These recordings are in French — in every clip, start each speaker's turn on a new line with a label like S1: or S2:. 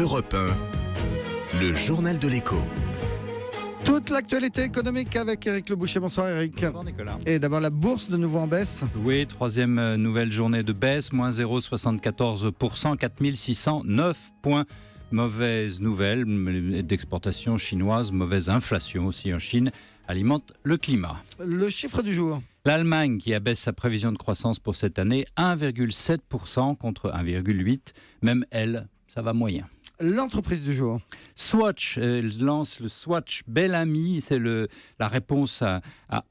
S1: Europe 1, le journal de l'écho.
S2: Toute l'actualité économique avec Éric Le Boucher. Bonsoir Éric.
S3: Bonsoir Nicolas.
S2: Et d'abord la bourse de nouveau en baisse.
S3: Oui, troisième nouvelle journée de baisse, moins 0,74%, 4609 points. Mauvaise nouvelle d'exportation chinoise, mauvaise inflation aussi en Chine, alimente le climat.
S2: Le chiffre du jour.
S3: L'Allemagne qui abaisse sa prévision de croissance pour cette année, 1,7% contre 1,8%. Même elle, ça va moyen.
S2: L'entreprise du jour.
S3: Swatch lance le Swatch Bel Ami, c'est la réponse à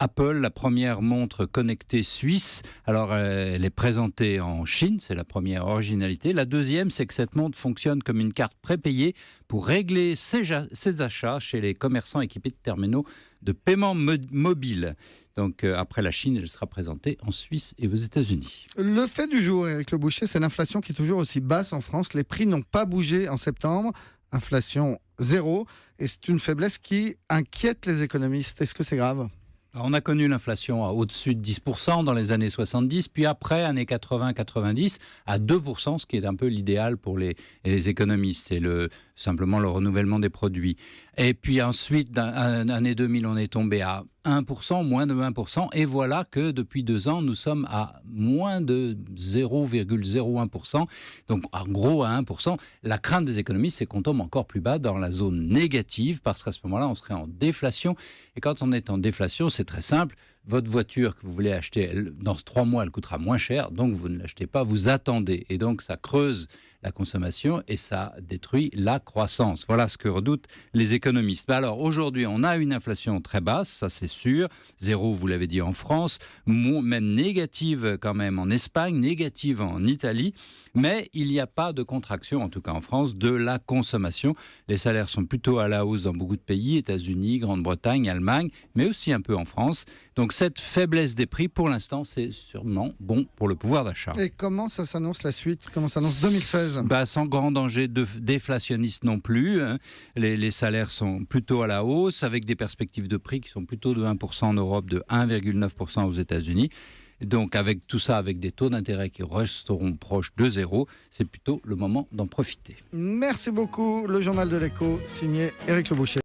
S3: Apple, la première montre connectée suisse. Alors elle est présentée en Chine, c'est la première originalité. La deuxième, c'est que cette montre fonctionne comme une carte prépayée pour régler ses achats chez les commerçants équipés de terminaux de paiement mobile. Donc après la Chine, elle sera présentée en Suisse et aux États-Unis.
S2: Le fait du jour, Éric Le Boucher, c'est l'inflation qui est toujours aussi basse en France. Les prix n'ont pas bougé en septembre. Inflation zéro. Et c'est une faiblesse qui inquiète les économistes. Est-ce que c'est grave ?
S3: Alors, on a connu l'inflation à au-dessus de 10% dans les années 70, puis après, années 80-90, à 2%, ce qui est un peu l'idéal pour les économistes. C'est simplement le renouvellement des produits. Et puis ensuite, année 2000, on est tombé à 1%, moins de 1%, et voilà que depuis 2 ans, nous sommes à moins de 0,01%, donc en gros à 1%. La crainte des économistes, c'est qu'on tombe encore plus bas dans la zone négative, parce qu'à ce moment-là, on serait en déflation, et quand on est en déflation, c'est très simple, votre voiture que vous voulez acheter, dans 3 mois, elle coûtera moins cher, donc vous ne l'achetez pas, vous attendez, et donc ça creuse la consommation et ça détruit la croissance. Voilà ce que redoutent les économistes. Alors aujourd'hui, on a une inflation très basse, ça c'est sûr, 0, vous l'avez dit, en France, même négative quand même en Espagne, négative en Italie, mais il n'y a pas de contraction, en tout cas en France, de la consommation. Les salaires sont plutôt à la hausse dans beaucoup de pays, États-Unis, Grande-Bretagne, Allemagne, mais aussi un peu en France. Donc cette faiblesse des prix, pour l'instant, c'est sûrement bon pour le pouvoir d'achat.
S2: Et comment ça s'annonce la suite ? Comment s'annonce 2016 ?
S3: Sans grand danger déflationniste non plus. Hein. Les salaires sont plutôt à la hausse, avec des perspectives de prix qui sont plutôt de 1% en Europe, de 1,9% aux États-Unis. Donc avec tout ça, avec des taux d'intérêt qui resteront proches de 0, c'est plutôt le moment d'en profiter.
S2: Merci beaucoup. Le journal de l'écho, signé Éric Le Boucher.